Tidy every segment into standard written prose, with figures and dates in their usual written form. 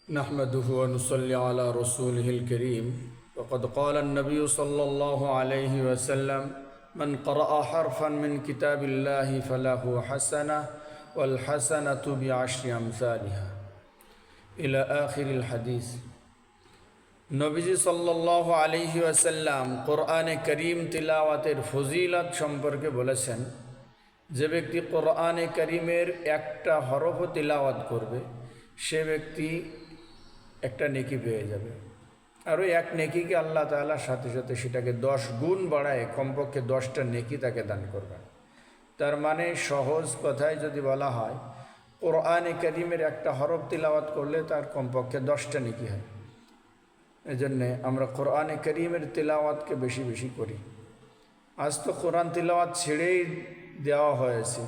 نحمده ونصلي على رسوله الكريم وقد قال النبي صلى الله عليه وسلم من قرأ حرفا من كتاب الله فله حسنة والحسنة بعشر أمثالها إلى آخر الحديث। নবীজি সাল্লাল্লাহু আলাইহি ওয়াসাল্লাম কোরআনে করিম তিলাওয়াতের ফজিলত সম্পর্কে বলেছেন, যে ব্যক্তি কোরআনে করিমের একটা হরফ তিলাওয়াত করবে সে ব্যক্তি একটা নেকি পেয়ে যাবে। আর ওই এক নেকিকে আল্লাহ তাআলা সাথে সাথে সেটাকে 10 গুণ বাড়ায় কমপক্ষে 10টা নেকি তাকে দান করবেন। তার মানে সহজ কথায় যদি বলা হয়, কোরআনে করিমের একটা হরফ তিলাওয়াত করলে তার কমপক্ষে 10টা নেকি হয়। এজন্যে আমরা কোরআনে করিমের তিলাওয়াতকে বেশি বেশি করি। আজ তো কোরআন তিলাওয়াত ছেড়েই দেওয়া হয়েছে,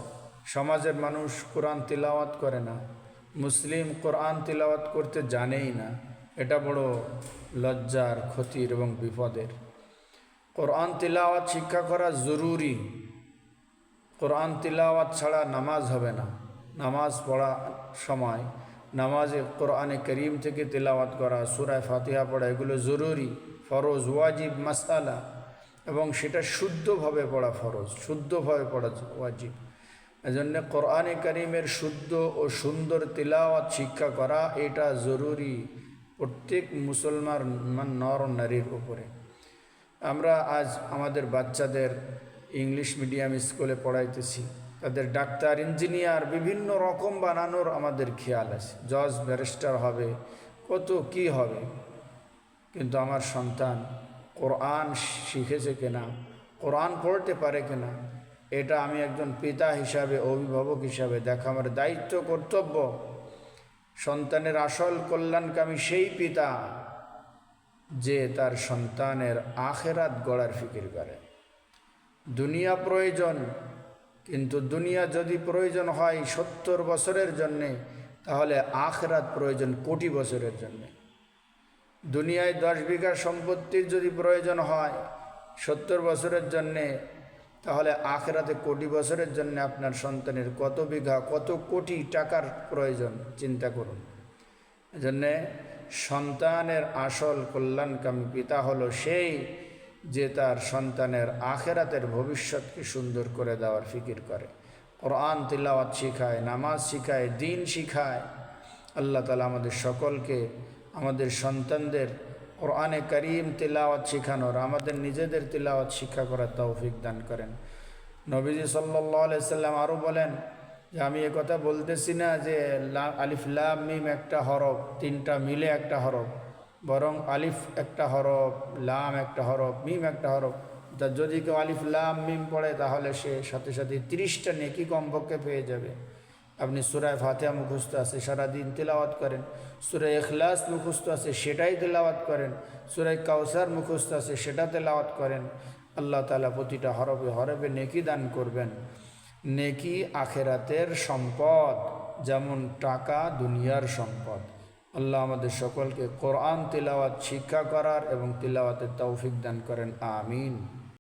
সমাজের মানুষ কোরআন তিলাওয়াত করে না, মুসলিম কোরআন তিলাওয়াত করতে জানেই না। এটা বড় লজ্জার, ক্ষতির এবং বিপদের। কোরআন তিলাওয়াত শিক্ষা করা জরুরি। কোরআন তিলাওয়াত ছাড়া নামাজ হবে না। নামাজ পড়া সময় নামাজে কোরআনে করিম থেকে তিলাওয়াত করা, সূরা ফাতিহা পড়া, এগুলো জরুরি, ফরজ, ওয়াজিব মাসআলা, এবং সেটা শুদ্ধভাবে পড়া ফরজ, শুদ্ধভাবে পড়া ওয়াজিব। এজন্য কোরআনে করিমের শুদ্ধ ও সুন্দর তিলাওয়াত শিক্ষা করা এটা জরুরি প্রত্যেক মুসলমান নর নারীর উপরে। আমরা আজ আমাদের বাচ্চাদের ইংলিশ মিডিয়াম স্কুলে পড়াইতেছি, তাদের ডাক্তার, ইঞ্জিনিয়ার বিভিন্ন রকম বানানোর আমাদের খেয়াল আছে, জজ ব্যারিস্টার হবে, কত কি হবে। কিন্তু আমার সন্তান কোরআন শিখেছে কিনা, কোরআন পড়তে পারে কিনা, এটা আমি একজন পিতা হিসাবে, অভিভাবক হিসাবে দেখা আমার দায়িত্ব, কর্তব্য। সন্তানের আসল কল্যাণকামী সেই পিতা যে তার সন্তানের আখেরাত গড়ার ফিকির করে। দুনিয়া প্রয়োজন, কিন্তু দুনিয়া যদি প্রয়োজন হয় 70 বছরের জন্যে, তাহলে আখেরাত প্রয়োজন কোটি বছরের জন্যে। দুনিয়ায় 10 বিঘা সম্পত্তির যদি প্রয়োজন হয় 70 বছরের জন্যে, তাহলে আখেরাতে কোটি বছরের জন্য আপনার সন্তানের কত বিঘা, কত কোটি টাকার প্রয়োজন চিন্তা করুন। এজন্যে সন্তানের আসল কল্যাণকামী পিতা হলো সেই যে তার সন্তানের আখেরাতের ভবিষ্যৎকে সুন্দর করে দেওয়ার ফিকির করে, কোরআন তিলাওয়াত শিখায়, নামাজ শিখায়, দিন শিখায়। আল্লাহ তাআলা আমাদের সকলকে আমাদের সন্তানদের কোরআনে করিম তিলাওয়াত শিখানোর, আমাদের নিজেদের তিলাওয়াত শিক্ষা করার তৌফিক দান করেন। নবীজি সাল্লাল্লাহু আলাইহি সাল্লাম আরও বলেন যে আমি কথা বলতেছি না যে আলিফ লাম মিম একটা হরফ, 3টা মিলে একটা হরফ, বরং আলিফ একটা হরফ, লাম একটা হরফ, মিম একটা হরফ। তা যদি কেউ আলিফ লাম মিম পড়ে তাহলে সে সাথে সাথে 30টা নেকি কমপক্ষে পেয়ে যাবে। আপনি সূরা ফাতিহা মুখস্থ আছে সারাদিন তিলাওয়াত করেন, সূরা ইখলাস মুখস্থ আছে সেটাই তিলাওয়াত করেন, সূরা কাউসার মুখস্থ আছে সেটা তিলাওয়াত করেন। আল্লাহ তাআলা প্রতিটা হরফে হরফে নেকি দান করবেন। নেকি আখেরাতের সম্পদ, যেমন টাকা দুনিয়ার সম্পদ। আল্লাহ আমাদের সকলকে কোরআন তিলাওয়াত শিক্ষা করার এবং তিলাওয়াতের তৌফিক দান করেন। আমিন।